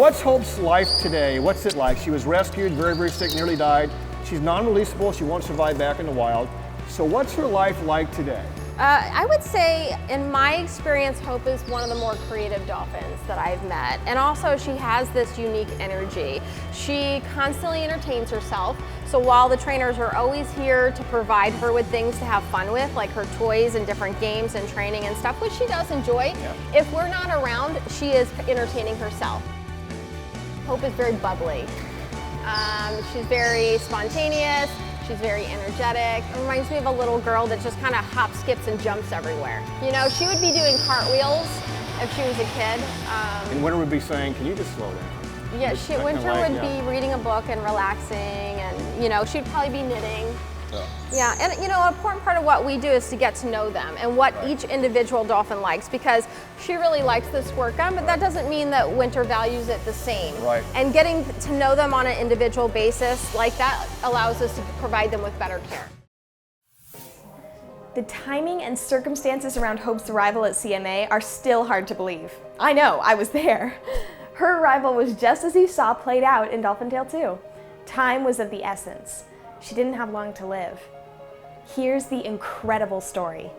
what's Hope's life today? What's it like? She was rescued, very, very sick, nearly died. She's non-releasable, she won't survive back in the wild. So what's her life like today? I would say, in my experience, Hope is one of the more creative dolphins that I've met. And also, she has this unique energy. She constantly entertains herself. So while the trainers are always here to provide her with things to have fun with, like her toys and different games and training and stuff, which she does enjoy, if we're not around, she is entertaining herself. Hope is very bubbly. She's very spontaneous. She's very energetic. It reminds me of a little girl that just kind of hops, skips, and jumps everywhere. You know, she would be doing cartwheels if she was a kid. And Winter would be saying, can you just slow down? Yeah, Winter would be reading a book and relaxing, and you know, she'd probably be knitting. Yeah, and you know, an important part of what we do is to get to know them and what each individual dolphin likes, because she really likes the squirt gun, but that doesn't mean that Winter values it the same. Right. And getting to know them on an individual basis like that allows us to provide them with better care. The timing and circumstances around Hope's arrival at CMA are still hard to believe. I know, I was there. Her arrival was just as you saw played out in Dolphin Tale 2. Time was of the essence. She didn't have long to live. Here's the incredible story.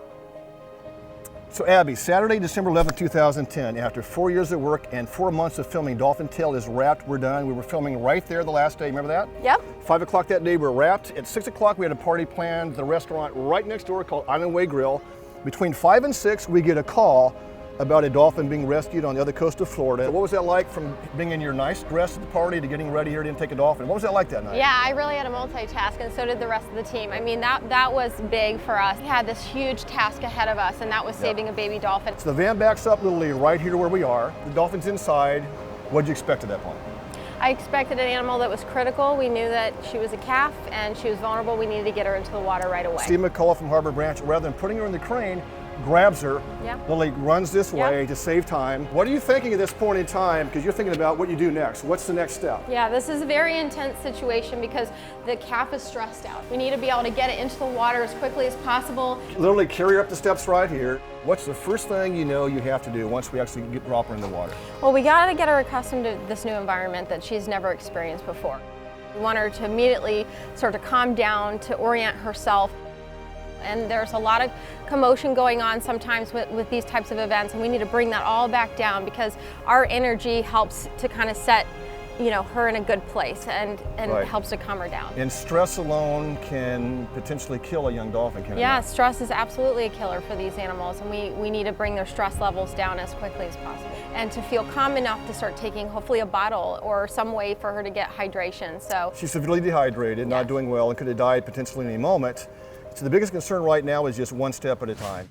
So Abby, Saturday, December 11, 2010, after 4 years of work and 4 months of filming, Dolphin Tale is wrapped, we're done. We were filming right there the last day, remember that? Yep. 5 o'clock that day, we were wrapped. At 6 o'clock, we had a party planned at the restaurant right next door called Island Way Grill. Between 5 and 6, we get a call about a dolphin being rescued on the other coast of Florida. What was that like, from being in your nice dress at the party to getting ready here to take a dolphin? What was that like that night? Yeah, I really had to multitask, and so did the rest of the team. I mean, that was big for us. We had this huge task ahead of us, and that was saving a baby dolphin. So the van backs up literally right here where we are. The dolphin's inside. What did you expect at that point? I expected an animal that was critical. We knew that she was a calf and she was vulnerable. We needed to get her into the water right away. Steve McCullough from Harbor Branch, rather than putting her in the crane, grabs her, Lily runs this way to save time. What are you thinking at this point in time? Because you're thinking about what you do next. What's the next step? Yeah, this is a very intense situation because the calf is stressed out. We need to be able to get it into the water as quickly as possible. Literally carry her up the steps right here. What's the first thing you know you have to do once we actually drop her in the water? Well, we got to get her accustomed to this new environment that she's never experienced before. We want her to immediately start to calm down, to orient herself. And there's a lot of commotion going on sometimes with these types of events, and we need to bring that all back down because our energy helps to kind of set, you know, her in a good place and helps to calm her down. And stress alone can potentially kill a young dolphin, can it? Yeah, stress is absolutely a killer for these animals, and we need to bring their stress levels down as quickly as possible. And to feel calm enough to start taking hopefully a bottle or some way for her to get hydration. So she's severely dehydrated, not doing well, and could have died potentially any moment. So the biggest concern right now is just one step at a time.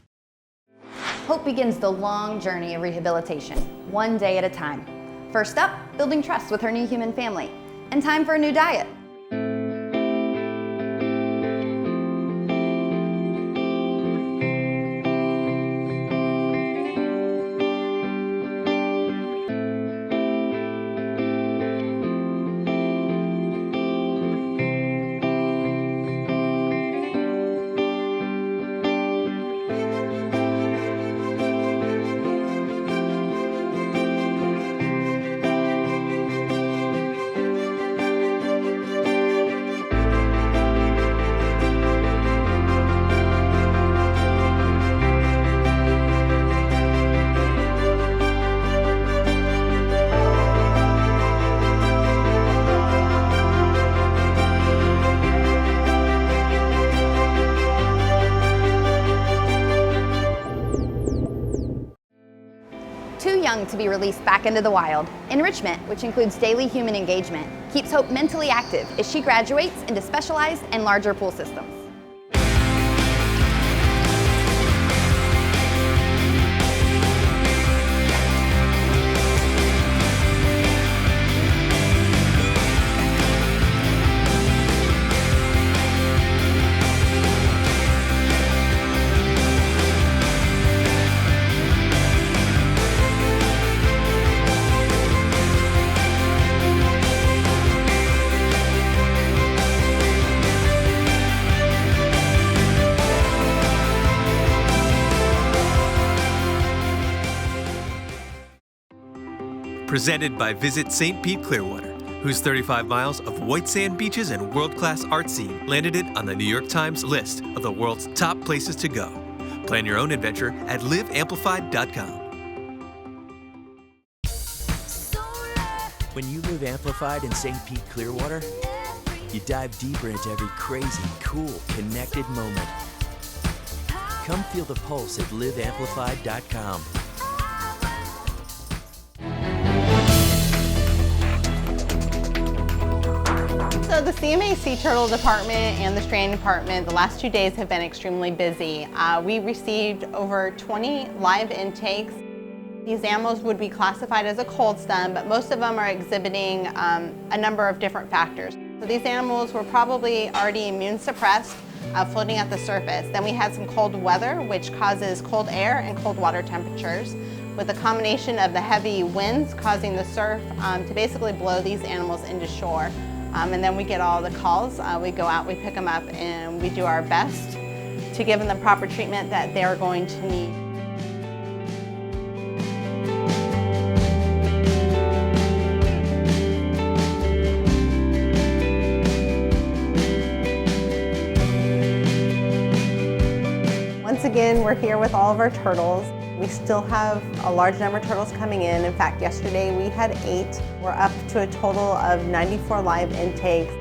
Hope begins the long journey of rehabilitation, one day at a time. First up, building trust with her new human family, and time for a new diet. Too young to be released back into the wild. Enrichment, which includes daily human engagement, keeps Hope mentally active as she graduates into specialized and larger pool systems. Presented by Visit St. Pete Clearwater, whose 35 miles of white sand beaches and world-class art scene landed it on the New York Times list of the world's top places to go. Plan your own adventure at liveamplified.com. When you live amplified in St. Pete Clearwater, you dive deeper into every crazy, cool, connected moment. Come feel the pulse at liveamplified.com. So the CMA Sea Turtle Department and the Stranding Department, the last 2 days have been extremely busy. We received over 20 live intakes. These animals would be classified as a cold stun, but most of them are exhibiting a number of different factors. So these animals were probably already immune suppressed, floating at the surface. Then we had some cold weather, which causes cold air and cold water temperatures, with a combination of the heavy winds causing the surf to basically blow these animals into shore. And then we get all the calls. We go out, we pick them up, and we do our best to give them the proper treatment that they are going to need. Once again, we're here with all of our turtles. We still have a large number of turtles coming in. In fact, yesterday we had 8. We're up to a total of 94 live intakes.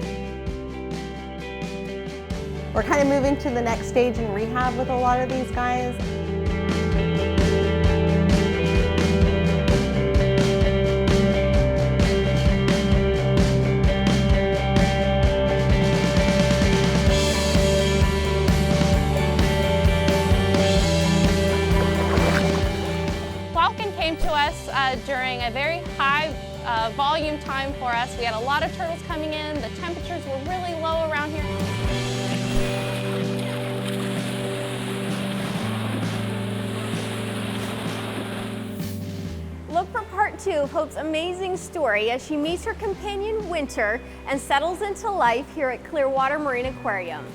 We're kind of moving to the next stage in rehab with a lot of these guys. During a very high volume time for us. We had a lot of turtles coming in. The temperatures were really low around here. Look for part 2 of Hope's amazing story as she meets her companion Winter and settles into life here at Clearwater Marine Aquarium.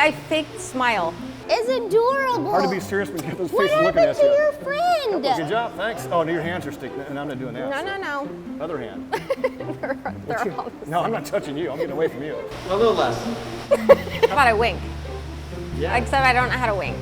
I faked smile. It's adorable. Hard to be serious when you get those What faces looking happened at to you. your friend? Good job, thanks. Oh, no, your hands are sticking, and I'm not doing that. No. Other hand. They're all the No, I'm not touching you. I'm getting away from you. A little less. How about I wink? Yeah. Except I don't know how to wink.